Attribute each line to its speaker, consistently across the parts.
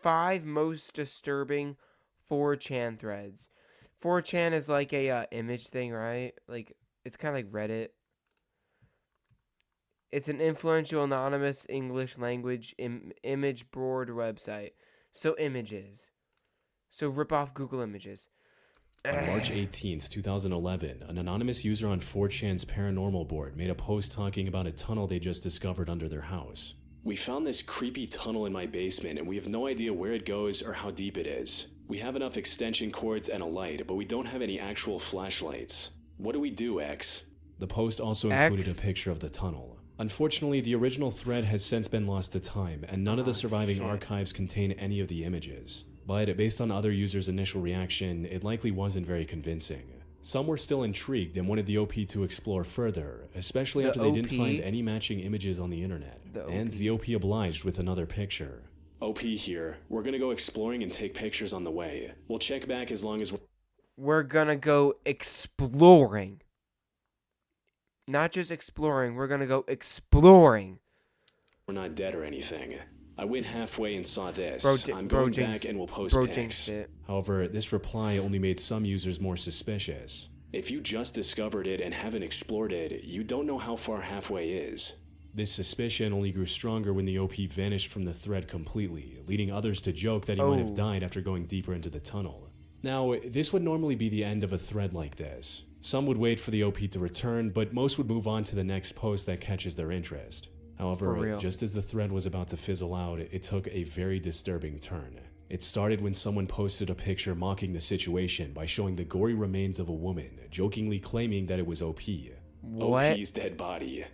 Speaker 1: 5 most disturbing 4chan threads. 4chan is like a image thing, right? Like it's kind of like Reddit. It's an influential anonymous English language image board website. So images. So rip off Google Images.
Speaker 2: On March 18th, 2011, an anonymous user on 4chan's paranormal board made a post talking about a tunnel they just discovered under their house. We found this creepy tunnel in my basement and we have no idea where it goes or how deep it is. We have enough extension cords and a light, but we don't have any actual flashlights. What do we do, X? The post also included a
Speaker 1: X?
Speaker 2: picture of the tunnel. Unfortunately, the original thread has since been lost to time, and none of the surviving
Speaker 1: shit.
Speaker 2: archives contain any of the images. But based on other users' initial reaction, it likely wasn't very convincing. Some were still intrigued and wanted the OP to explore further, especially
Speaker 1: The
Speaker 2: after they didn't
Speaker 1: OP?
Speaker 2: find any matching images on the internet. And the OP obliged with another picture. OP here. We're gonna go exploring and take pictures on the way. We'll check back as long as
Speaker 1: We're gonna go exploring. Not just exploring, we're gonna go exploring.
Speaker 2: we're not dead or anything. I went halfway and saw this.
Speaker 1: Bro,
Speaker 2: I'm
Speaker 1: bro
Speaker 2: going
Speaker 1: jinxed,
Speaker 2: back and we'll post
Speaker 1: bro
Speaker 2: pics.
Speaker 1: jinxed it.
Speaker 2: However, this reply only made some users more suspicious. If you just discovered it and haven't explored it, you don't know how far halfway is. This suspicion only grew stronger when the OP vanished from the thread completely, leading others to joke that he might have died after going deeper into the tunnel. Now, this would normally be the end of a thread like this. Some would wait for the OP to return, but most would move on to the next post that catches their interest. However, just as the thread was about to fizzle out, it took a very disturbing turn. It started when someone posted a picture mocking the situation by showing the gory remains of a woman, jokingly claiming that it was OP.
Speaker 1: What?
Speaker 2: OP's dead body.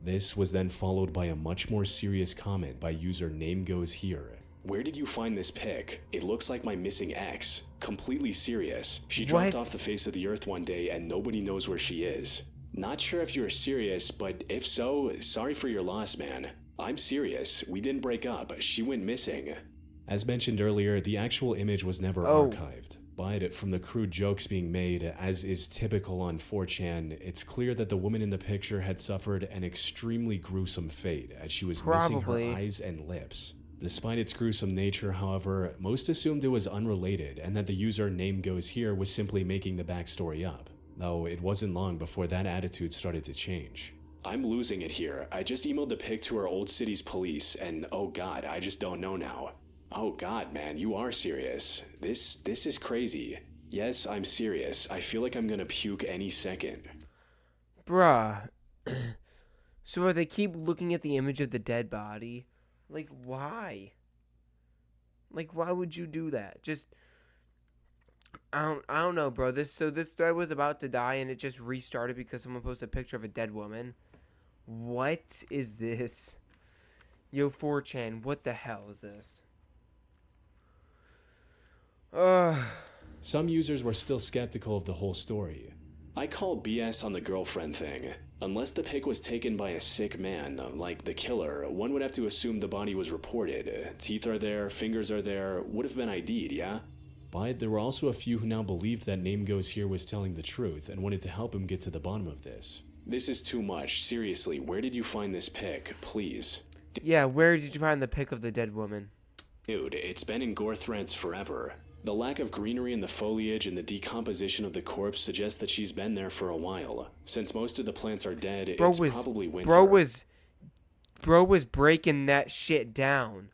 Speaker 2: This was then followed by a much more serious comment by user Name Goes Here. Where did you find this pic? It looks like my missing ex. Completely serious. She dropped off the face of the earth one day and nobody knows where she is. Not sure if you're serious, but if so, sorry for your loss, man. I'm serious. We didn't break up. She went missing. As mentioned earlier, the actual image was never archived. But from the crude jokes being made, as is typical on 4chan, it's clear that the woman in the picture had suffered an extremely gruesome fate, as she was missing her eyes and lips. Despite its gruesome nature, however, most assumed it was unrelated and that the user Name Goes Here was simply making the backstory up. Though it wasn't long before that attitude started to change. I'm losing it here. I just emailed the pic to our old city's police and oh god, I just don't know now. Oh god, man, you are serious. This is crazy. Yes, I'm serious. I feel like I'm gonna puke any second.
Speaker 1: Bruh. So they keep looking at the image of the dead body? Like, why? Like, why would you do that? Just, I don't know, bro. This thread was about to die and it just restarted because someone posted a picture of a dead woman. What is this? Yo, 4chan, what the hell is this?
Speaker 2: Some users were still skeptical of the whole story. I call BS on the girlfriend thing. Unless the pic was taken by a sick man, like the killer, one would have to assume the body was reported. Teeth are there, fingers are there, would have been ID'd, yeah? But there were also a few who now believed that Name Goes Here was telling the truth and wanted to help him get to the bottom of this. This is too much. Seriously, where did you find this pic? Please.
Speaker 1: Yeah, where did you find the pic of the dead woman?
Speaker 2: Dude, it's been in gore threads forever. The lack of greenery in the foliage and the decomposition of the corpse suggests that she's been there for a while. Since most of the plants are dead, it's probably winter.
Speaker 1: Bro was breaking that shit down.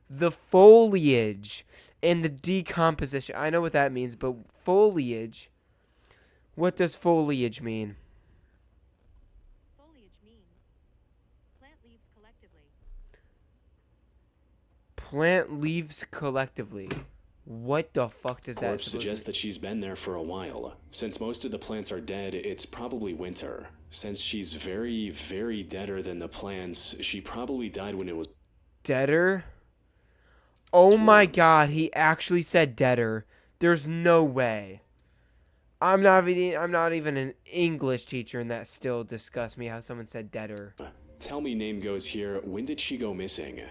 Speaker 1: The foliage and the decomposition. I know what that means, but foliage. What does foliage mean?
Speaker 3: Foliage means plant leaves collectively.
Speaker 1: Plant leaves collectively. What the fuck does that
Speaker 2: suggest that she's been there for a while. Since most of the plants are dead, it's probably winter. Since she's very, very deader than the plants, she probably died when it was
Speaker 1: deader? Oh my god, he actually said deader. There's no way. I'm not even an English teacher and that still disgusts me how someone said deader.
Speaker 2: Tell me, Name Goes Here, when did she go missing?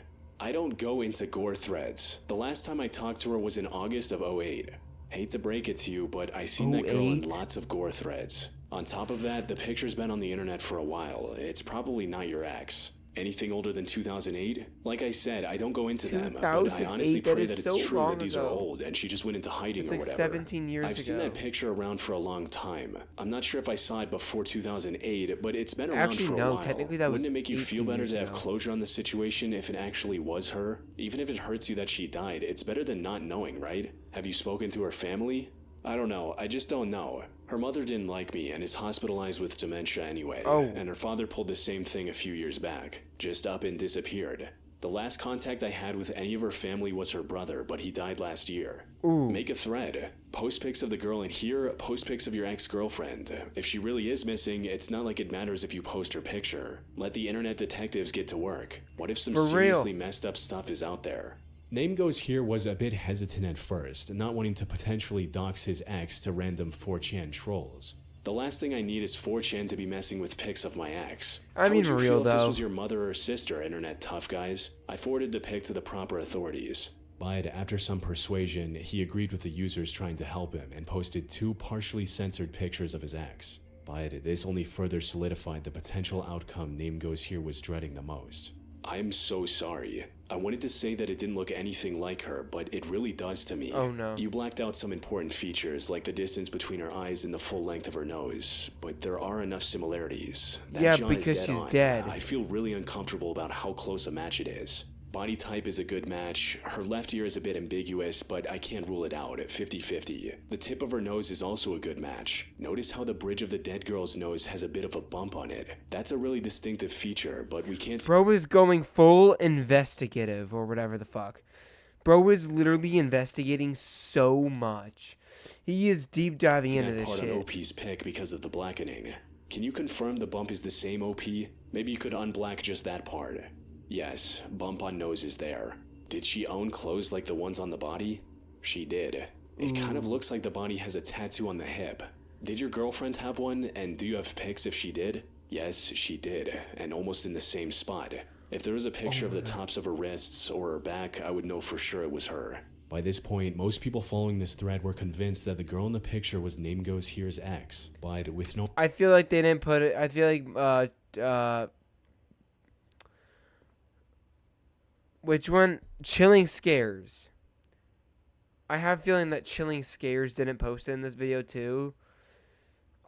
Speaker 2: I don't go into gore threads. The last time I talked to her was in August of 08. Hate to break it to you, but I seen that girl in lots of gore threads. On top of that, the picture's been on the internet for a while. It's probably not your ex. Anything older than 2008? Like I said, I don't go into them, but I
Speaker 1: 2008,
Speaker 2: honestly
Speaker 1: that
Speaker 2: pray
Speaker 1: is
Speaker 2: that it's
Speaker 1: so
Speaker 2: true
Speaker 1: long
Speaker 2: that these are
Speaker 1: ago.
Speaker 2: old and she just went into hiding
Speaker 1: It's
Speaker 2: or
Speaker 1: like
Speaker 2: whatever.
Speaker 1: 17 years
Speaker 2: I've seen
Speaker 1: ago.
Speaker 2: that picture around for a long time. I'm not sure if I saw it before 2008, but it's been around
Speaker 1: Actually,
Speaker 2: for a
Speaker 1: no,
Speaker 2: while.
Speaker 1: technically that was
Speaker 2: Wouldn't it make you
Speaker 1: 18
Speaker 2: feel better
Speaker 1: years
Speaker 2: to have
Speaker 1: ago.
Speaker 2: closure on the situation if it actually was her? Even if it hurts you that she died, it's better than not knowing, right? Have you spoken to her family? I don't know, I just don't know. Her mother didn't like me and is hospitalized with dementia anyway,
Speaker 1: Oh.
Speaker 2: and her father pulled the same thing a few years back, just up and disappeared. The last contact I had with any of her family was her brother, but he died last year.
Speaker 1: Ooh.
Speaker 2: Make a thread. Post pics of the girl in here, post pics of your ex-girlfriend. If she really is missing, it's not like it matters if you post her picture. Let the internet detectives get to work. What if some
Speaker 1: For real.
Speaker 2: seriously messed up stuff is out there?
Speaker 4: Name Goes Here was a bit hesitant at first, not wanting to potentially dox his ex to random 4chan trolls.
Speaker 2: The last thing I need is 4chan to be messing with pics of my ex.
Speaker 1: I
Speaker 2: How
Speaker 1: mean,
Speaker 2: would you
Speaker 1: real
Speaker 2: feel if
Speaker 1: though.
Speaker 2: this was your mother or sister, internet tough guys? I forwarded the pic to the proper authorities.
Speaker 4: But after some persuasion, he agreed with the users trying to help him and posted 2 partially censored pictures of his ex. But this only further solidified the potential outcome Name Goes Here was dreading the most.
Speaker 2: I'm so sorry. I wanted to say that it didn't look anything like her, but it really does to me.
Speaker 1: Oh, no.
Speaker 2: You blacked out some important features, like the distance between her eyes and the full length of her nose, but there are enough similarities. That
Speaker 1: Yeah,
Speaker 2: John is
Speaker 1: because
Speaker 2: dead
Speaker 1: she's
Speaker 2: on.
Speaker 1: dead.
Speaker 2: I feel really uncomfortable about how close a match it is. Body type is a good match. Her left ear is a bit ambiguous, but I can't rule it out at 50-50. The tip of her nose is also a good match. Notice how the bridge of the dead girl's nose has a bit of a bump on it. That's a really distinctive feature, but we can't...
Speaker 1: Bro is going full investigative or whatever the fuck. Bro is literally investigating so much. He is deep diving into
Speaker 2: that
Speaker 1: this
Speaker 2: part on
Speaker 1: shit.
Speaker 2: OP's pick because of the blackening. Can you confirm the bump is the same OP? Maybe you could unblack just that part. Yes, bump on nose is there. Did she own clothes like the ones on the body? She did. It kind of looks like the body has a tattoo on the hip. Did your girlfriend have one, and do you have pics if she did? Yes, she did, and almost in the same spot. If there was a picture of the tops of her wrists or her back, I would know for sure it was her.
Speaker 4: By this point, most people following this thread were convinced that the girl in the picture was Name Goes Here's ex, but with no
Speaker 1: I feel like they didn't put it. I feel like which one? Chilling Scares. I have a feeling that Chilling Scares didn't post it in this video too.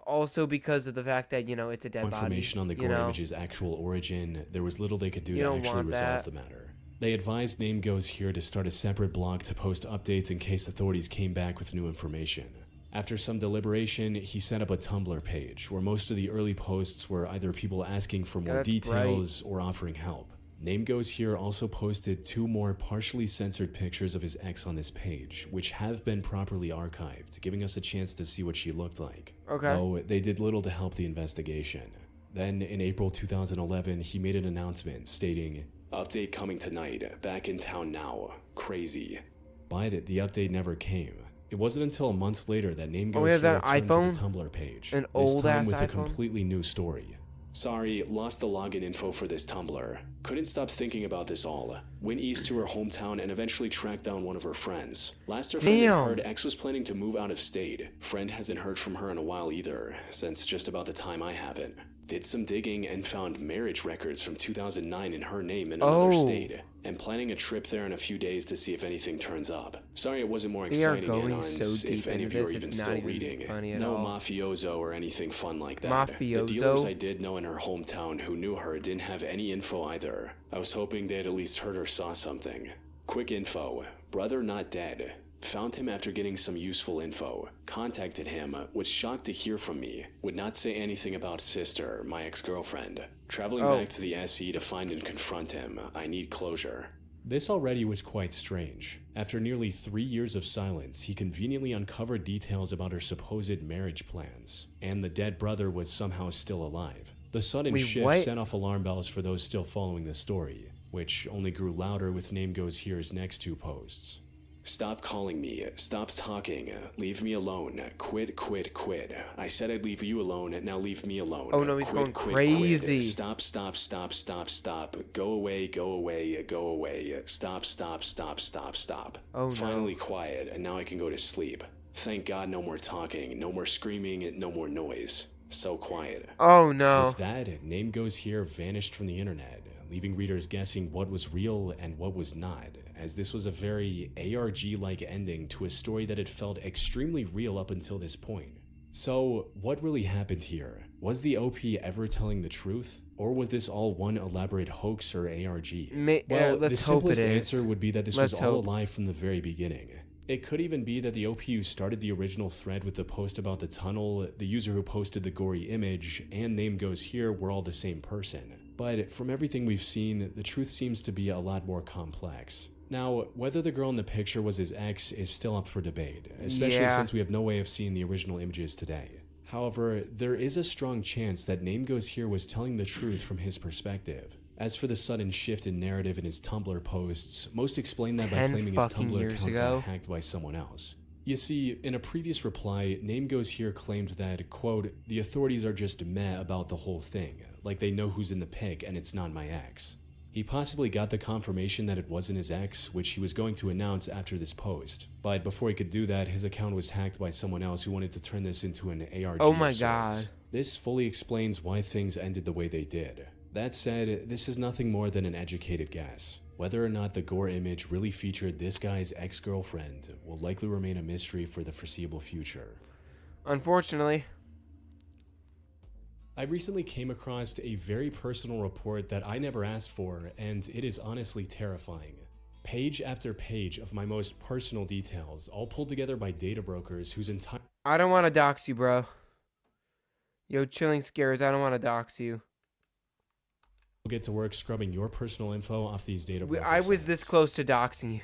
Speaker 1: Also because of the fact that, you know, it's a dead body.
Speaker 4: information on the
Speaker 1: you
Speaker 4: gore
Speaker 1: know?
Speaker 4: image's actual origin, there was little they could do
Speaker 1: You
Speaker 4: to
Speaker 1: don't
Speaker 4: actually
Speaker 1: want
Speaker 4: resolve
Speaker 1: that.
Speaker 4: the matter. They advised Name Goes Here to start a separate blog to post updates in case authorities came back with new information. After some deliberation, he set up a Tumblr page where most of the early posts were either people asking for more
Speaker 1: that's
Speaker 4: details or offering help. Name Goes Here also posted 2 more partially censored pictures of his ex on this page, which have been properly archived, giving us a chance to see what she looked like.
Speaker 1: Okay.
Speaker 4: Though they did little to help the investigation. Then, in April 2011, he made an announcement stating,
Speaker 2: Update coming tonight. Back in town now. Crazy.
Speaker 4: but the update never came. It wasn't until a month later that Name
Speaker 1: Oh,
Speaker 4: Goes
Speaker 1: he has
Speaker 4: Here
Speaker 1: an
Speaker 4: returned
Speaker 1: iPhone?
Speaker 4: to the Tumblr page,
Speaker 1: An
Speaker 4: this time
Speaker 1: old-ass
Speaker 4: with a
Speaker 1: iPhone?
Speaker 4: completely new story.
Speaker 2: Sorry, lost the login info for this Tumblr. Couldn't stop thinking about this all. Went east to her hometown and eventually tracked down one of her friends. Last her friend had
Speaker 1: Damn.
Speaker 2: heard, ex was planning to move out of state. Friend hasn't heard from her in a while either, since just about the time I haven't. Did some digging and found marriage records from 2009 in her name in another
Speaker 1: Oh.
Speaker 2: state. And planning a trip there in a few days to see if anything turns up. Sorry it wasn't more
Speaker 1: They are
Speaker 2: exciting,
Speaker 1: going
Speaker 2: Anons,
Speaker 1: so
Speaker 2: if
Speaker 1: deep
Speaker 2: any
Speaker 1: into
Speaker 2: of you are
Speaker 1: this,
Speaker 2: even
Speaker 1: it's not
Speaker 2: still
Speaker 1: even
Speaker 2: reading.
Speaker 1: funny at
Speaker 2: No
Speaker 1: all.
Speaker 2: mafioso or anything fun like that. The
Speaker 1: Mafioso?
Speaker 2: dealers I did know in her hometown who knew her didn't have any info either. I was hoping they'd at least heard or saw something. Quick info. Brother not dead. Found him after getting some useful info. Contacted him. Was shocked to hear from me. Would not say anything about sister, my ex-girlfriend. Traveling
Speaker 1: Oh.
Speaker 2: back to the SE to find and confront him. I need closure.
Speaker 4: This already was quite strange. After nearly 3 years of silence, he conveniently uncovered details about her supposed marriage plans, and the dead brother was somehow still alive. The sudden
Speaker 1: Wait,
Speaker 4: shift
Speaker 1: what?
Speaker 4: set off alarm bells for those still following the story, which only grew louder with Name Goes Here's next 2 posts.
Speaker 2: Stop calling me. Stop talking. Leave me alone. Quit, quit, quit. I said I'd leave you alone. Now leave me alone.
Speaker 1: Oh, no, he's going crazy.
Speaker 2: Stop, stop, stop, stop, stop. Go away, go away, go away. Stop, stop, stop, stop, stop.
Speaker 1: Oh, no.
Speaker 2: Finally quiet, and now I can go to sleep. Thank God no more talking, no more screaming, no more noise. So quiet.
Speaker 1: Oh no.
Speaker 4: With that, Name Goes Here vanished from the internet, leaving readers guessing what was real and what was not, as this was a very ARG-like ending to a story that had felt extremely real up until this point. So, what really happened here? Was the OP ever telling the truth? Or was this all one elaborate hoax or ARG? Well, the
Speaker 1: Let's hope it
Speaker 4: simplest
Speaker 1: is.
Speaker 4: answer would be that this
Speaker 1: Let's
Speaker 4: was all
Speaker 1: hope.
Speaker 4: a lie from the very beginning. It could even be that the OP who started the original thread with the post about the tunnel, the user who posted the gory image, and Name Goes Here were all the same person. But from everything we've seen, the truth seems to be a lot more complex. Now, whether the girl in the picture was his ex is still up for debate, especially
Speaker 1: Yeah.
Speaker 4: since we have no way of seeing the original images today. However, there is a strong chance that Name Goes Here was telling the truth from his perspective. As for the sudden shift in narrative in his Tumblr posts, most explain that by
Speaker 1: 10
Speaker 4: claiming his
Speaker 1: fucking
Speaker 4: Tumblr
Speaker 1: years
Speaker 4: account
Speaker 1: ago.
Speaker 4: got hacked by someone else. You see, in a previous reply, Name Goes Here claimed that, quote, the authorities are just meh about the whole thing, like they know who's in the pic and it's not my ex. He possibly got the confirmation that it wasn't his ex, which he was going to announce after this post. But before he could do that, his account was hacked by someone else who wanted to turn this into an ARG
Speaker 1: Oh my
Speaker 4: of sorts.
Speaker 1: God.
Speaker 4: This fully explains why things ended the way they did. That said, this is nothing more than an educated guess. Whether or not the gore image really featured this guy's ex-girlfriend will likely remain a mystery for the foreseeable future.
Speaker 1: Unfortunately.
Speaker 4: I recently came across a very personal report that I never asked for, and it is honestly terrifying. Page after page of my most personal details, all pulled together by data brokers whose entire
Speaker 1: I don't want to dox you, bro. Yo, Chilling Scares, I don't want to dox you.
Speaker 4: get to work scrubbing your personal info off these data brokers.
Speaker 1: I was this close to doxing you.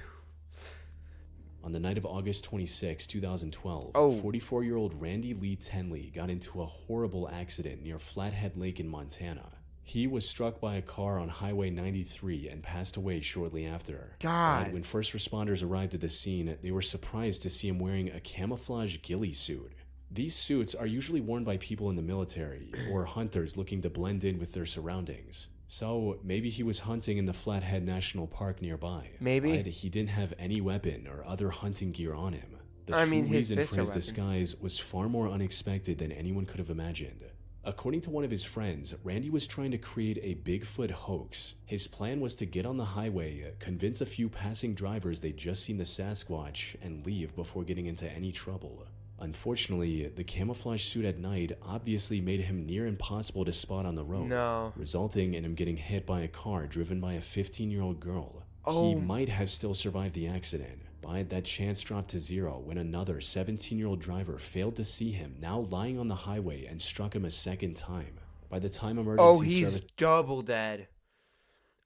Speaker 4: On the night of August 26, 2012,
Speaker 1: Oh.
Speaker 4: 44-year-old Randy Lee Tenley got into a horrible accident near Flathead Lake in Montana. He was struck by a car on Highway 93 and passed away shortly after.
Speaker 1: God.
Speaker 4: And when first responders arrived at the scene, they were surprised to see him wearing a camouflage ghillie suit. These suits are usually worn by people in the military or hunters looking to blend in with their surroundings. So maybe he was hunting in the Flathead National Park nearby.
Speaker 1: Maybe.
Speaker 4: But he didn't have any weapon or other hunting gear on him. The
Speaker 1: I
Speaker 4: true
Speaker 1: mean, his
Speaker 4: reason
Speaker 1: fists
Speaker 4: for
Speaker 1: are
Speaker 4: his
Speaker 1: weapons.
Speaker 4: disguise was far more unexpected than anyone could have imagined. According to one of his friends, Randy was trying to create a Bigfoot hoax. His plan was to get on the highway, convince a few passing drivers they'd just seen the Sasquatch, and leave before getting into any trouble. Unfortunately, the camouflage suit at night obviously made him near impossible to spot on the road,
Speaker 1: No.
Speaker 4: resulting in him getting hit by a car driven by a 15-year-old girl.
Speaker 1: Oh.
Speaker 4: He might have still survived the accident, but that chance dropped to zero when another 17-year-old driver failed to see him now lying on the highway and struck him a second time. By the time emergency
Speaker 1: Oh, he's
Speaker 4: services
Speaker 1: double dead.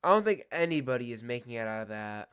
Speaker 1: I don't think anybody is making it out of that.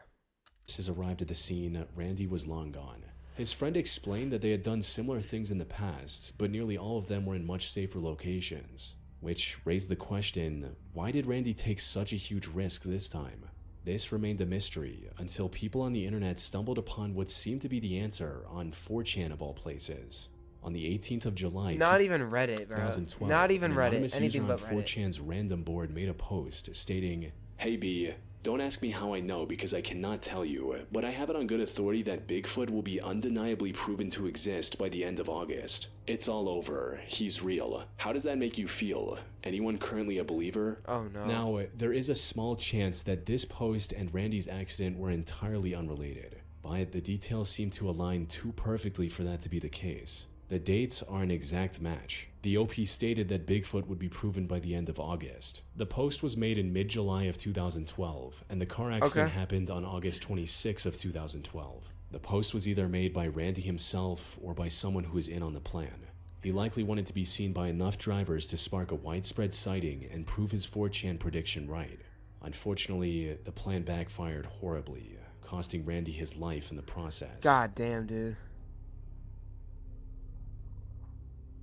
Speaker 4: arrived at the scene, Randy was long gone. His friend explained that they had done similar things in the past, but nearly all of them were in much safer locations. Which raised the question, why did Randy take such a huge risk this time? This remained a mystery until people on the internet stumbled upon what seemed to be the answer on 4chan of all places. On the 18th of July,
Speaker 1: Not even Reddit, bro.
Speaker 4: 2012,
Speaker 1: Not even
Speaker 4: an
Speaker 1: Reddit.
Speaker 4: anonymous
Speaker 1: Anything
Speaker 4: user on
Speaker 1: but Reddit.
Speaker 4: 4chan's random board made a post stating, "Hey B, don't ask me how I know because I cannot tell you, but I have it on good authority that Bigfoot will be undeniably proven to exist by the end of August. It's all over. He's real. How does that make you feel? Anyone currently a believer?"
Speaker 1: Oh, no.
Speaker 4: Now, there is a small chance that this post and Randy's accident were entirely unrelated, but the details seem to align too perfectly for that to be the case. The dates are an exact match. The OP stated that Bigfoot would be proven by the end of August. The post was made in mid-July of 2012, and the car accident
Speaker 1: Okay.
Speaker 4: happened on August 26 of 2012. The post was either made by Randy himself or by someone who was in on the plan. He likely wanted to be seen by enough drivers to spark a widespread sighting and prove his 4chan prediction right. Unfortunately, the plan backfired horribly, costing Randy his life in the process.
Speaker 1: God damn, dude.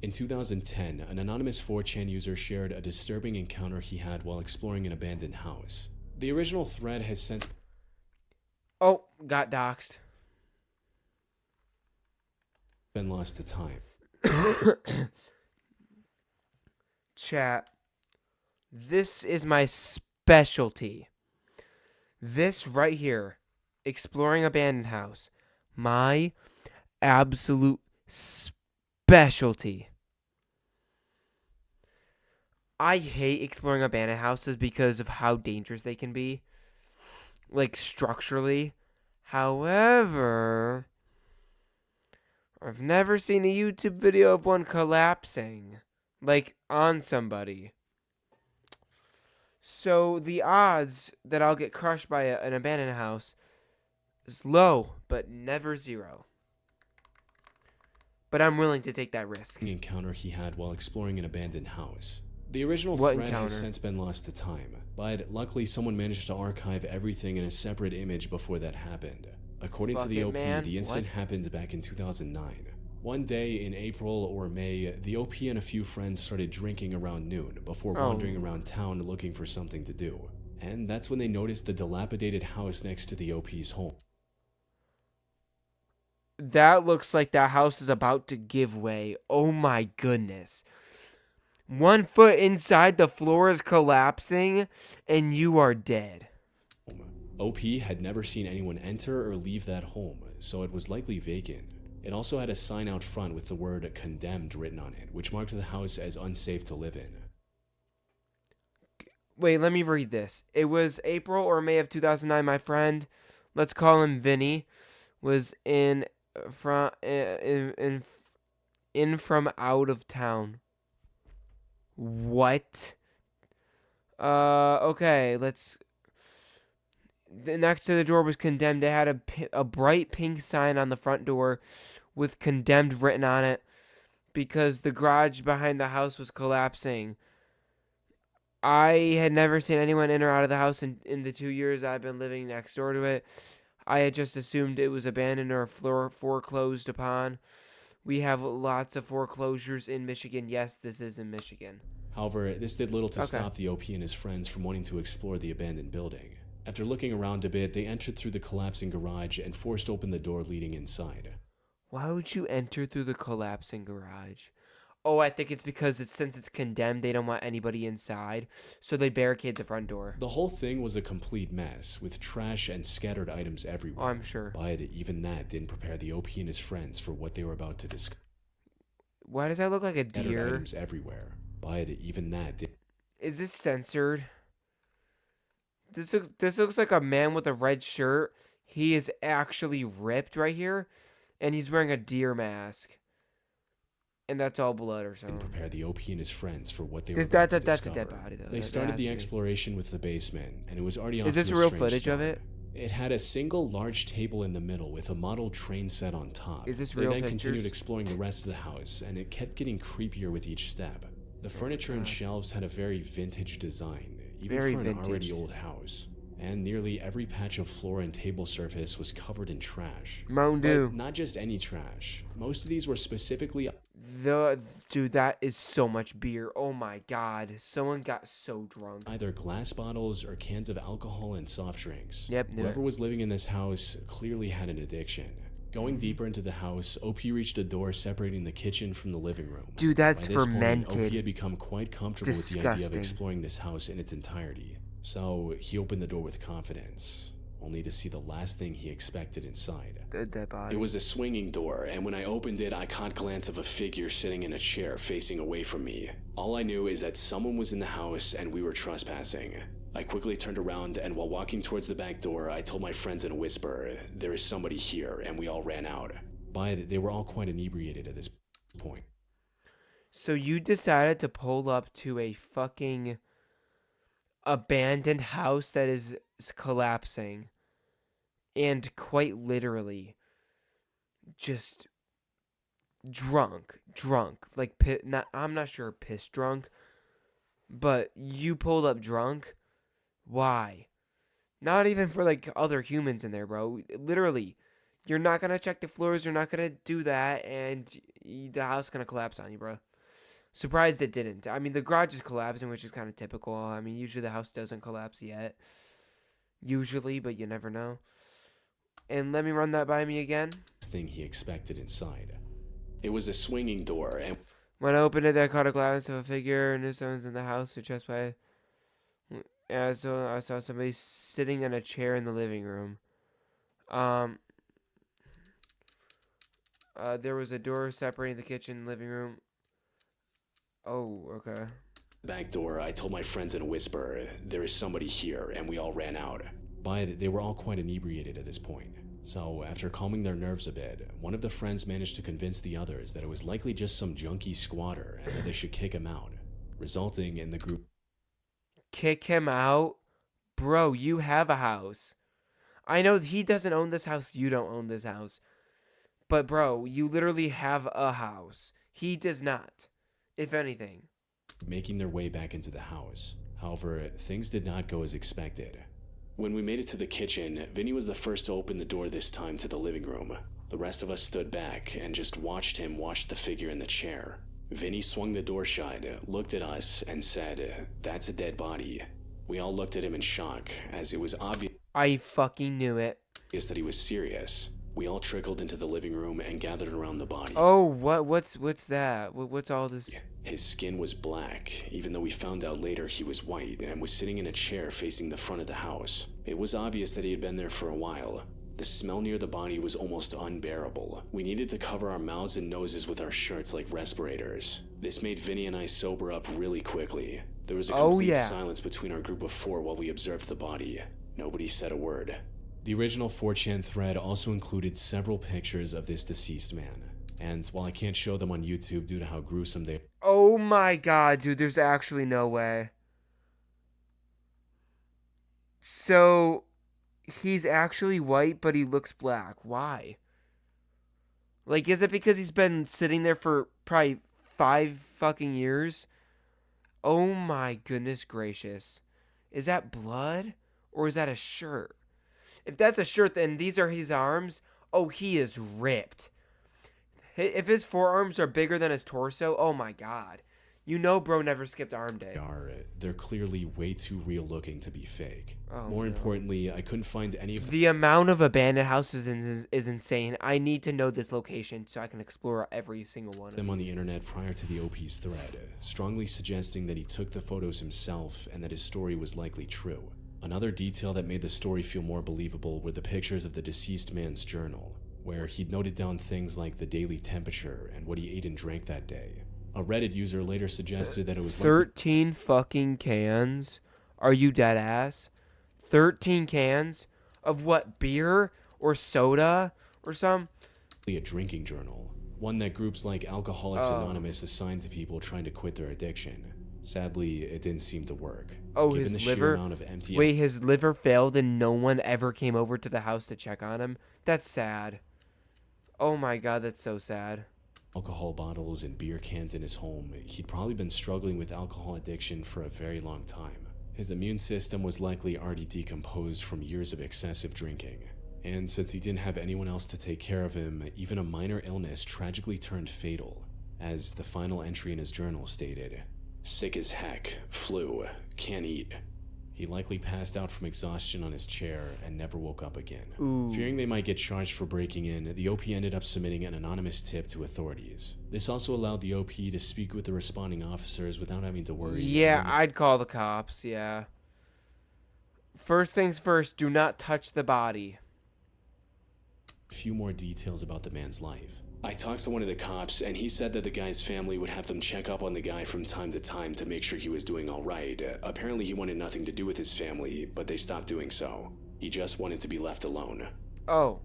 Speaker 4: In 2010, an anonymous 4chan user shared a disturbing encounter he had while exploring an abandoned house. The original thread has since
Speaker 1: Oh, got doxxed.
Speaker 4: been lost to time.
Speaker 1: Chat. This is my specialty. This right here. Exploring abandoned house. My absolute specialty. I hate exploring abandoned houses because of how dangerous they can be, like structurally. However, I've never seen a YouTube video of one collapsing, like on somebody. So the odds that I'll get crushed by an abandoned house is low, but never zero. But I'm willing to take that risk.
Speaker 4: Encounter he had while exploring an abandoned house. The original
Speaker 1: What
Speaker 4: thread
Speaker 1: encounter?
Speaker 4: has since been lost to time, but luckily someone managed to archive everything in a separate image before that happened. According to
Speaker 1: Fuck
Speaker 4: the
Speaker 1: it,
Speaker 4: OP,
Speaker 1: man.
Speaker 4: the incident
Speaker 1: What?
Speaker 4: happened back in 2009. One day in April or May, the OP and a few friends started drinking around noon before wandering around town looking for something to do. And that's when they noticed the dilapidated house next to the OP's home.
Speaker 1: That looks like that house is about to give way. Oh my goodness. 1 foot inside, the floor is collapsing, and you are dead.
Speaker 4: OP had never seen anyone enter or leave that home, so it was likely vacant. It also had a sign out front with the word condemned written on it, which marked the house as unsafe to live in.
Speaker 1: Wait, let me read this. It was April or May of 2009. My friend, let's call him Vinny, was in from out of town. What? Okay, let's. Next to the door was condemned. They had a bright pink sign on the front door with condemned written on it because the garage behind the house was collapsing. I had never seen anyone in or out of the house in the 2 years I've been living next door to it. I had just assumed it was abandoned or foreclosed upon. We have lots of foreclosures in Michigan. Yes, this is in Michigan.
Speaker 4: However, this did little to
Speaker 1: Okay.
Speaker 4: stop the OP and his friends from wanting to explore the abandoned building. After looking around a bit, they entered through the collapsing garage and forced open the door leading inside.
Speaker 1: Why would you enter through the collapsing garage? Oh, I think it's because since it's condemned, they don't want anybody inside, so they barricade the front door.
Speaker 4: The whole thing was a complete mess, with trash and scattered items everywhere.
Speaker 1: Oh, I'm sure.
Speaker 4: But even that didn't prepare the OP and his friends for what they were about to discover.
Speaker 1: Why does that look like a
Speaker 4: Scattered
Speaker 1: deer?
Speaker 4: items everywhere. But even that did.
Speaker 1: Is this censored? This looks like a man with a red shirt. He is actually ripped right here, and he's wearing a deer mask. And that's all blood or
Speaker 4: Didn't
Speaker 1: something.
Speaker 4: prepare the OP and his friends for what they were about to
Speaker 1: That's a
Speaker 4: discover.
Speaker 1: dead body, though.
Speaker 4: They
Speaker 1: That
Speaker 4: started
Speaker 1: has
Speaker 4: the
Speaker 1: to be.
Speaker 4: exploration with the basement, and it was already off
Speaker 1: Is this
Speaker 4: to a
Speaker 1: real
Speaker 4: strange
Speaker 1: footage of
Speaker 4: start.
Speaker 1: it?
Speaker 4: It had a single large table in the middle with a model train set on top.
Speaker 1: Is this
Speaker 4: they
Speaker 1: real
Speaker 4: then continued
Speaker 1: pictures?
Speaker 4: exploring the rest of the house, and it kept getting creepier with each step. The furniture and
Speaker 1: God.
Speaker 4: shelves had a very vintage design, even
Speaker 1: Very
Speaker 4: for an already
Speaker 1: vintage.
Speaker 4: old house. And nearly every patch of floor and table surface was covered in trash.
Speaker 1: Mountain
Speaker 4: But
Speaker 1: Dew.
Speaker 4: not just any trash. Most of these were specifically
Speaker 1: Dude, that is so much beer. Oh my god. Someone got so drunk.
Speaker 4: either glass bottles or cans of alcohol and soft drinks.
Speaker 1: Yep, knew
Speaker 4: Whoever
Speaker 1: it.
Speaker 4: was living in this house clearly had an addiction. Going deeper into the house, OP reached a door separating the kitchen from the living room.
Speaker 1: Dude, that's
Speaker 4: By this point,
Speaker 1: fermented.
Speaker 4: OP had become quite comfortable with the idea of
Speaker 1: Disgusting.
Speaker 4: exploring this house in its entirety. So he opened the door with confidence, only to see the last thing he expected inside.
Speaker 1: The dead body.
Speaker 2: It was a swinging door, and when I opened it, I caught a glance of a figure sitting in a chair facing away from me. All I knew is that someone was in the house and we were trespassing. I quickly turned around, and while walking towards the back door, I told my friends in a whisper, "There is somebody here," and we all ran out.
Speaker 4: They were all quite inebriated at this point.
Speaker 1: So you decided to pull up to a fucking abandoned house that is collapsing, and quite literally just drunk, like I'm not sure piss drunk, but you pulled up drunk. Why? Not even for like other humans in there, bro. Literally, you're not gonna check the floors. You're not gonna do that, and the house gonna collapse on you, bro. Surprised it didn't. I mean, the garage is collapsing, which is kind of typical. I mean, usually the house doesn't collapse yet. Usually, but you never know. And let me run that by me again.
Speaker 4: Thing he expected inside.
Speaker 2: It was a swinging door, and
Speaker 1: When I opened it, I caught a glance of a figure, and someone's in the house who just by. And so I saw somebody sitting in a chair in the living room. There was a door separating the kitchen and living room. Oh, okay.
Speaker 2: back door, I told my friends in a whisper, there is somebody here, and we all ran out.
Speaker 4: But they were all quite inebriated at this point. So, after calming their nerves a bit, one of the friends managed to convince the others that it was likely just some junkie squatter and that they should kick him out, resulting in the group
Speaker 1: Kick him out? Bro, you have a house. I know he doesn't own this house, you don't own this house. But bro, you literally have a house. He does not, if anything.
Speaker 4: making their way back into the house. However, things did not go as expected.
Speaker 2: When we made it to the kitchen, Vinny was the first to open the door this time to the living room. The rest of us stood back and just watched him watch the figure in the chair. Vinny swung the door shut, looked at us, and said, "That's a dead body." We all looked at him in shock, as it was obvious
Speaker 1: I fucking knew it.
Speaker 2: that he was serious. We all trickled into the living room and gathered around the body.
Speaker 1: Oh, what's that? What's all this?
Speaker 2: His skin was black, even though we found out later he was white and was sitting in a chair facing the front of the house. It was obvious that he had been there for a while. The smell near the body was almost unbearable. We needed to cover our mouths and noses with our shirts like respirators. This made Vinny and I sober up really quickly. There was a complete silence between our group of 4 while we observed the body. Nobody said a word.
Speaker 4: The original 4chan thread also included several pictures of this deceased man. And while I can't show them on YouTube due to how gruesome they
Speaker 1: Oh my god, dude, there's actually no way. So, he's actually white, but he looks black. Why? Like, is it because he's been sitting there for probably 5 fucking years? Oh my goodness gracious. Is that blood? Or is that a shirt? If that's a shirt, then these are his arms. Oh, he is ripped. If his forearms are bigger than his torso, oh my god. You know bro never skipped arm day.
Speaker 4: they're clearly way too real looking to be fake.
Speaker 1: Oh,
Speaker 4: More
Speaker 1: no.
Speaker 4: importantly, I couldn't find any of
Speaker 1: The amount of abandoned houses is insane. I need to know this location so I can explore every single one of
Speaker 4: them on
Speaker 1: these.
Speaker 4: the internet prior to the OP's thread, strongly suggesting that he took the photos himself and that his story was likely true. Another detail that made the story feel more believable were the pictures of the deceased man's journal, where he'd noted down things like the daily temperature and what he ate and drank that day. A Reddit user later suggested that it was
Speaker 1: 13 fucking cans? Are you dead ass? 13 cans? Of what, beer? Or soda? Or some?
Speaker 4: likely a drinking journal, one that groups like Alcoholics
Speaker 1: Oh.
Speaker 4: Anonymous assigned to people trying to quit their addiction. Sadly, it didn't seem to work.
Speaker 1: Oh,
Speaker 4: Given
Speaker 1: his
Speaker 4: the sheer
Speaker 1: liver?
Speaker 4: amount of empty
Speaker 1: Wait, his liver failed and no one ever came over to the house to check on him? That's sad. Oh my god, that's so sad.
Speaker 4: alcohol bottles and beer cans in his home, he'd probably been struggling with alcohol addiction for a very long time. His immune system was likely already decomposed from years of excessive drinking. And since he didn't have anyone else to take care of him, even a minor illness tragically turned fatal, as the final entry in his journal stated.
Speaker 2: Sick as heck, flu, can't eat.
Speaker 4: He likely passed out from exhaustion on his chair and never woke up again.
Speaker 1: Ooh.
Speaker 4: Fearing they might get charged for breaking in, the OP ended up submitting an anonymous tip to authorities. This also allowed the OP to speak with the responding officers without having to worry.
Speaker 1: Yeah, I'd call the cops, yeah. First things first, do not touch the body.
Speaker 4: A few more details about the man's life.
Speaker 2: I talked to one of the cops, and he said that the guy's family would have them check up on the guy from time to time to make sure he was doing all right. Apparently he wanted nothing to do with his family, but they stopped doing so. He just wanted to be left alone.
Speaker 1: Oh.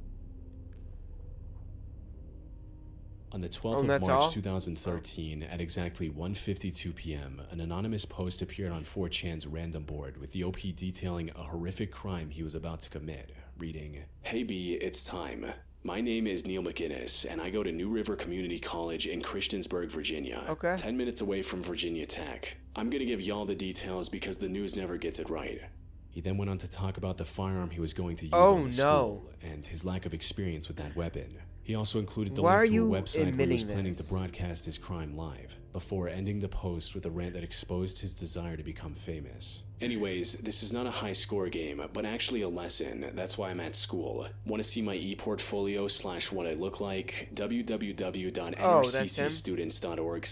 Speaker 4: On the 12th
Speaker 1: Oh,
Speaker 4: of
Speaker 1: that's
Speaker 4: March
Speaker 1: all?
Speaker 4: 2013, at exactly 1:52 p.m., an anonymous post appeared on 4chan's random board with the OP detailing a horrific crime he was about to commit, reading,
Speaker 2: Hey B, it's time. My name is Neil McGinnis, and I go to New River Community College in Christiansburg, Virginia.
Speaker 1: Okay.
Speaker 2: 10 minutes away from Virginia Tech. I'm gonna give y'all the details because the news never gets it right.
Speaker 4: He then went on to talk about the firearm he was going to use
Speaker 1: Oh,
Speaker 4: on the
Speaker 1: no.
Speaker 4: school and his lack of experience with that weapon. He also included the
Speaker 1: Why
Speaker 4: link
Speaker 1: are
Speaker 4: to a
Speaker 1: you
Speaker 4: website where he was
Speaker 1: admitting
Speaker 4: planning
Speaker 1: this?
Speaker 4: to broadcast his crime live, before ending the post with a rant that exposed his desire to become famous.
Speaker 2: Anyways, this is not a high score game, but actually a lesson. That's why I'm at school. Want to see my e-portfolio / what I look like?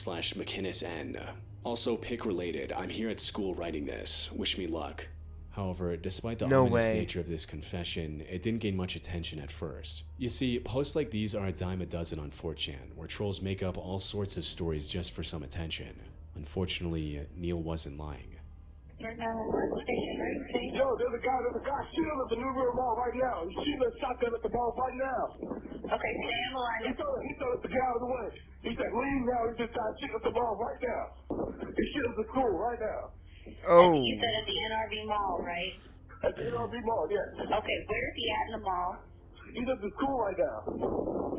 Speaker 2: www.nrccstudents.org/McKinnisN. Also, pick related. I'm here at school writing this. Wish me luck.
Speaker 4: However, despite the
Speaker 1: No
Speaker 4: ominous
Speaker 1: way.
Speaker 4: nature of this confession, it didn't gain much attention at first. You see, posts like these are a dime a dozen on 4chan, where trolls make up all sorts of stories just for some attention. Unfortunately, Neil wasn't lying.
Speaker 5: Right now, we're at the station, right?
Speaker 6: Yo, there's a guy shooting at the New River Mall right now. He's shooting a shotgun at the mall right now.
Speaker 5: Okay, stay on the line.
Speaker 6: He threw it the guy out of the way. He said, leave now. He just started shooting at the mall right now. He's shooting at the school right now.
Speaker 1: Oh.
Speaker 5: You said at the NRV Mall, right?
Speaker 6: At the NRV Mall, yes.
Speaker 5: Okay, where is he at in the mall?
Speaker 6: He's at the school right now.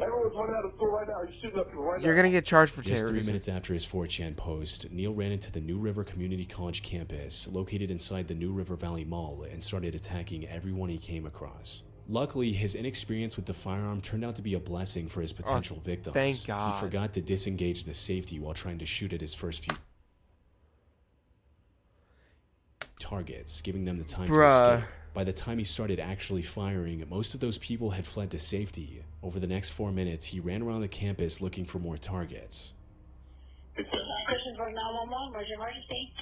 Speaker 6: Everyone's running out of school right now. He's shooting up right now.
Speaker 1: You're gonna get charged for
Speaker 4: Just 3
Speaker 1: terrorism.
Speaker 4: minutes after his 4chan post, Neil ran into the New River Community College campus, located inside the New River Valley Mall, and started attacking everyone he came across. Luckily, his inexperience with the firearm turned out to be a blessing for his potential victims.
Speaker 1: thank God.
Speaker 4: He forgot to disengage the safety while trying to shoot at his first few targets, giving them the time to
Speaker 1: Bruh.
Speaker 4: escape. By the time he started actually firing, most of those people had fled to safety. Over the next 4 minutes, he ran around the campus looking for more targets.
Speaker 5: Christiansburg 911, where's your emergency?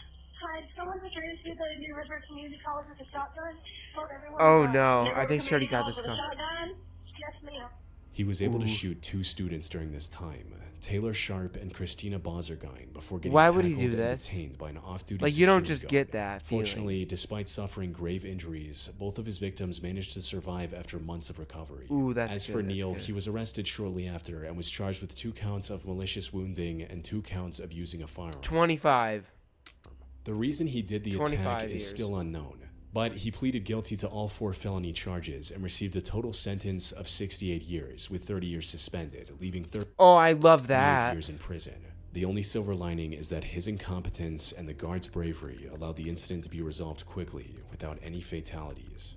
Speaker 7: Hi, someone was trying to the New River Community College with a shotgun. Told everyone
Speaker 1: Oh
Speaker 7: about
Speaker 1: no,
Speaker 7: New
Speaker 1: I
Speaker 7: River
Speaker 1: think she already got
Speaker 7: Community
Speaker 1: this
Speaker 7: College
Speaker 1: con-
Speaker 7: with a shotgun. Yes, ma'am.
Speaker 4: He was able to
Speaker 1: Ooh.
Speaker 4: shoot 2 students during this time, Taylor Sharp and Christina Bozergine, before getting
Speaker 1: Why would he
Speaker 4: tackled
Speaker 1: do
Speaker 4: and
Speaker 1: this?
Speaker 4: detained by an off-duty
Speaker 1: Like, you don't
Speaker 4: security
Speaker 1: just
Speaker 4: guard.
Speaker 1: get that feeling.
Speaker 4: Fortunately, despite suffering grave injuries, both of his victims managed to survive after months of recovery.
Speaker 1: Ooh, that's
Speaker 4: As
Speaker 1: good,
Speaker 4: for
Speaker 1: that's
Speaker 4: Neil,
Speaker 1: good.
Speaker 4: he was arrested shortly after and was charged with 2 counts of malicious wounding and 2 counts of using a firearm.
Speaker 1: 25.
Speaker 4: The reason he did the
Speaker 1: 25
Speaker 4: attack
Speaker 1: years.
Speaker 4: is still unknown, but he pleaded guilty to all 4 felony charges and received a total sentence of 68 years, with 30 years suspended, leaving 38
Speaker 1: Oh, I love that.
Speaker 4: years in prison. The only silver lining is that his incompetence and the guards' bravery allowed the incident to be resolved quickly, without any fatalities.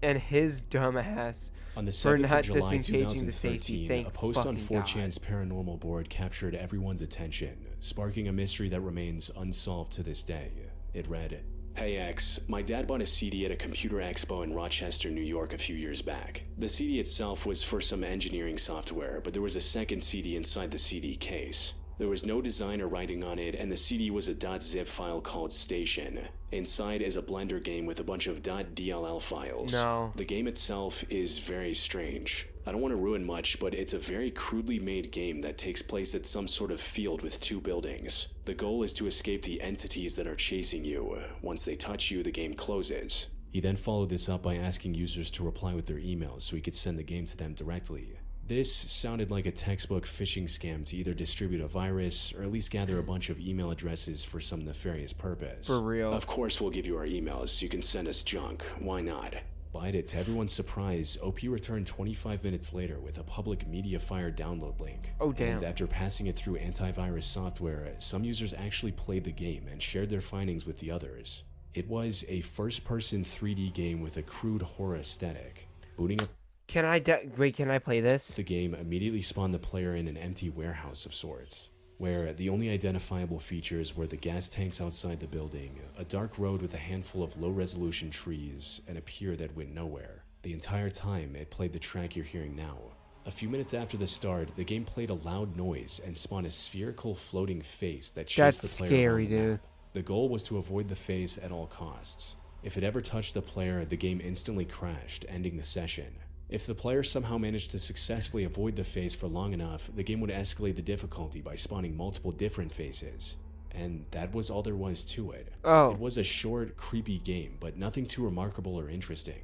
Speaker 1: And his dumbass
Speaker 4: On the
Speaker 1: for
Speaker 4: 7th
Speaker 1: not
Speaker 4: of July
Speaker 1: disengaging the safety.
Speaker 4: 2013,
Speaker 1: Thank
Speaker 4: a post on
Speaker 1: fucking
Speaker 4: 4chan's paranormal board captured everyone's attention, sparking a mystery that remains unsolved to this day. It read, "Hey X, my dad bought a CD at a computer expo in Rochester, New York a few years back. The CD itself was for some engineering software, but there was a second CD inside the CD case. There was no design or writing on it, and the CD was a .zip file called Station. Inside is a Blender game with a bunch of .dll files.
Speaker 1: No.
Speaker 4: The game itself is very strange. I don't want to ruin much, but it's a very crudely made game that takes place at some sort of field with 2 buildings. The goal is to escape the entities that are chasing you. Once they touch you, the game closes." He then followed this up by asking users to reply with their emails so he could send the game to them directly. This sounded like a textbook phishing scam to either distribute a virus or at least gather a bunch of email addresses for some nefarious purpose.
Speaker 1: For real.
Speaker 4: Of course we'll give you our emails. You can send us junk. Why not? But to everyone's surprise, OP returned 25 minutes later with a public MediaFire download link.
Speaker 1: Oh, damn.
Speaker 4: And after passing it through antivirus software, some users actually played the game and shared their findings with the others. It was a first-person 3D game with a crude horror aesthetic. Booting up
Speaker 1: Can I wait, can I play this?
Speaker 4: the game immediately spawned the player in an empty warehouse of sorts, where the only identifiable features were the gas tanks outside the building, a dark road with a handful of low-resolution trees, and a pier that went nowhere. The entire time, it played the track you're hearing now. A few minutes after the start, the game played a loud noise and spawned a spherical floating face that chased
Speaker 1: That's
Speaker 4: the player
Speaker 1: scary,
Speaker 4: around the
Speaker 1: dude.
Speaker 4: map. The goal was to avoid the face at all costs. If it ever touched the player, the game instantly crashed, ending the session. If the player somehow managed to successfully avoid the face for long enough, the game would escalate the difficulty by spawning multiple different faces. And that was all there was to it.
Speaker 1: Oh.
Speaker 4: It was a short, creepy game, but nothing too remarkable or interesting.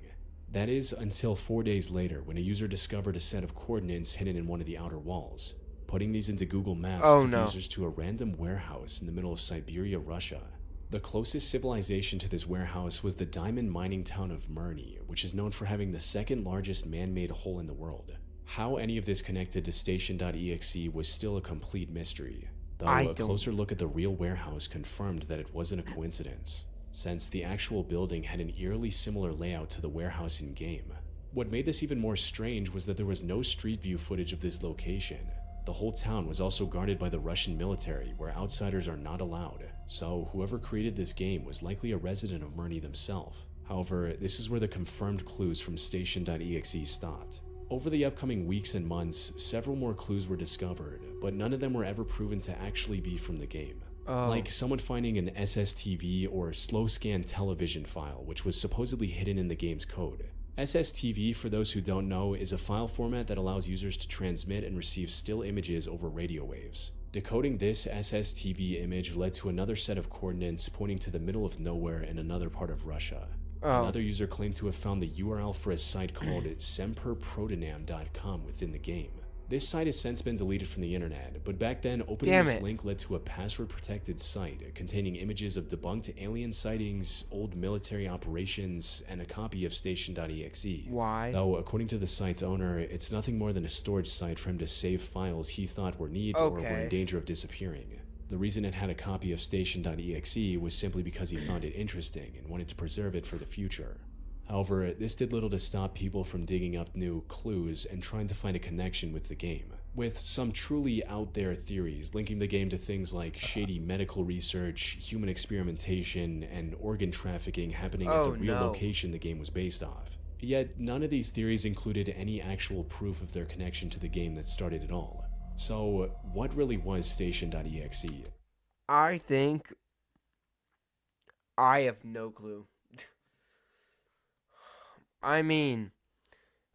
Speaker 4: That is until 4 days later, when a user discovered a set of coordinates hidden in one of the outer walls. Putting these into Google Maps
Speaker 1: Oh,
Speaker 4: took
Speaker 1: no.
Speaker 4: users to a random warehouse in the middle of Siberia, Russia. The closest civilization to this warehouse was the diamond mining town of Murny, which is known for having the 2nd largest man-made hole in the world. How any of this connected to Station.exe was still a complete mystery, though a closer look at the real warehouse confirmed that it wasn't a coincidence, since the actual building had an eerily similar layout to the warehouse in-game. What made this even more strange was that there was no street view footage of this location. The whole town was also guarded by the Russian military, where outsiders are not allowed, so whoever created this game was likely a resident of Murny themselves. However, this is where the confirmed clues from Station.exe stopped. Over the upcoming weeks and months, several more clues were discovered, but none of them were ever proven to actually be from the game.
Speaker 1: Oh.
Speaker 4: Like someone finding an SSTV or slow scan television file, which was supposedly hidden in the game's code. SSTV, for those who don't know, is a file format that allows users to transmit and receive still images over radio waves. Decoding this SSTV image led to another set of coordinates pointing to the middle of nowhere in another part of Russia.
Speaker 1: Oh.
Speaker 4: Another user claimed to have found the URL for a site called semperprotonam.com within the game. This site has since been deleted from the internet, but back then opening
Speaker 1: Damn
Speaker 4: this
Speaker 1: it.
Speaker 4: link led to a password-protected site containing images of debunked alien sightings, old military operations, and a copy of station.exe.
Speaker 1: Why?
Speaker 4: Though, according to the site's owner, it's nothing more than a storage site for him to save files he thought were needed or were
Speaker 1: Okay.
Speaker 4: in danger of disappearing. The reason it had a copy of station.exe was simply because he found it interesting and wanted to preserve it for the future. However, this did little to stop people from digging up new clues and trying to find a connection with the game, with some truly out there theories linking the game to things like shady medical research, human experimentation, and organ trafficking happening at the
Speaker 1: Oh,
Speaker 4: real
Speaker 1: no.
Speaker 4: location the game was based off. Yet, none of these theories included any actual proof of their connection to the game that started it all. So, what really was station.exe?
Speaker 1: I think I have no clue. I mean,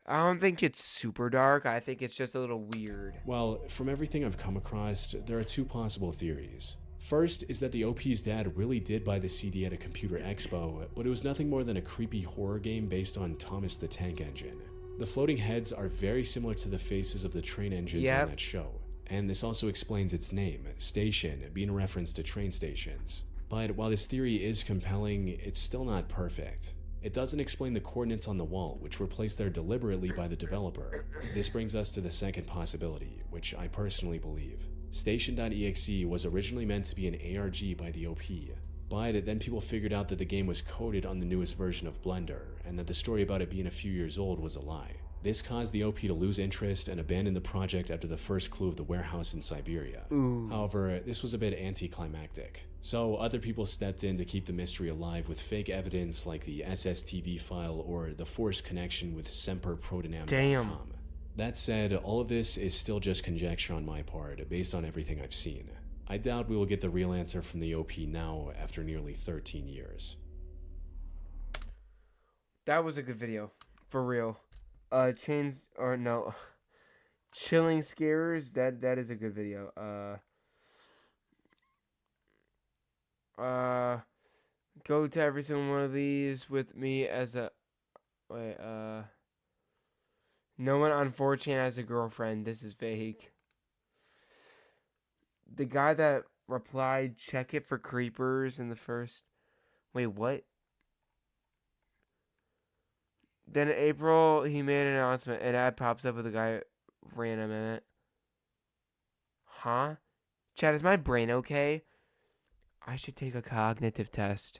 Speaker 1: I don't think it's super dark. I think it's just a little weird.
Speaker 4: Well, from everything I've come across, there are two possible theories. First is that the OP's dad really did buy the CD at a computer expo, but it was nothing more than a creepy horror game based on Thomas the Tank Engine. The floating heads are very similar to the faces of the train engines
Speaker 1: Yep.
Speaker 4: on that show, and this also explains its name, Station, being a reference to train stations. But while this theory is compelling, it's still not perfect. It doesn't explain the coordinates on the wall, which were placed there deliberately by the developer. This brings us to the second possibility, which I personally believe. Station.exe was originally meant to be an ARG by the OP, but then people figured out that the game was coded on the newest version of Blender, and that the story about it being a few years old was a lie. This caused the OP to lose interest and abandon the project after the first clue of the warehouse in Siberia.
Speaker 1: Ooh.
Speaker 4: However, this was a bit anticlimactic. So other people stepped in to keep the mystery alive with fake evidence like the SSTV file or the forced connection with semperprotonam.com.
Speaker 1: Damn.
Speaker 4: That said, all of this is still just conjecture on my part, based on everything I've seen. I doubt we will get the real answer from the OP now after nearly 13 years.
Speaker 1: That was a good video. For real. Chilling Scarers, that is a good video. Go to every single one of these with me as a no one on 4chan has a girlfriend. This is fake. The guy that replied, check it for creepers in the first. Wait, what? Then in April, he made an announcement. An ad pops up with a guy random in it. Huh? Chad, is my brain okay? I should take a cognitive test.